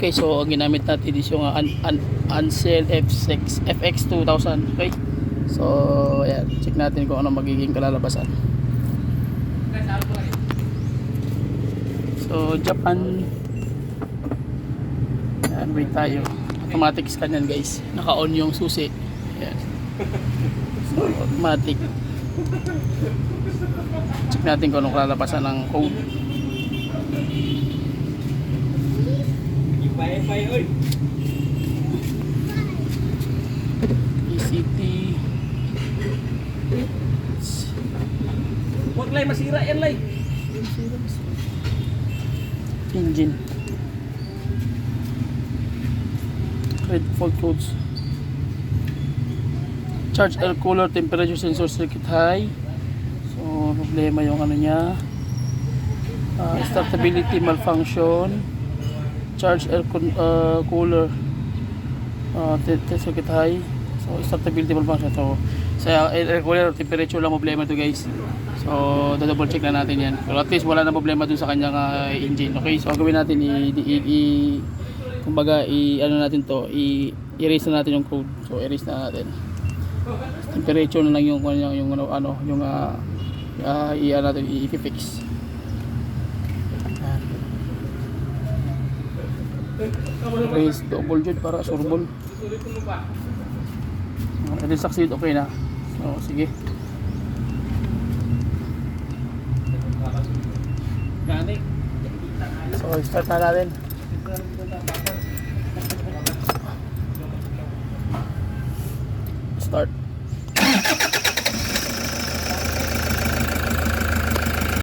Okay, so ang ginamit natin is yung Ansel FX 2000. Okay, so ayan, check natin kung ano magiging kalalabasan. So Japan, ayan, wait tayo. Automatic scan yan guys, naka-on yung susi. Ayan. So automatic. Check natin kung anong kalalabasan ng code. ECT. Huwag lay, masira yan lay. Engine. Red fault codes. Charge air cooler temperature sensor circuit high. So problema yung ano niya. Startability malfunction. Charge air cooler circuit high. So startability malfunction. So sa air cooler temperature lang problema to guys. So double check na natin yan. Pero at least wala na problema dun sa kanyang engine. Okay, so gawin natin kumbaga ano natin to, i-erase na natin yung code. So erase na natin. Temperature na lang yung natin i-fix. Raise double joint para surbol. Ito succeed, okay na. So sige. So start na natin.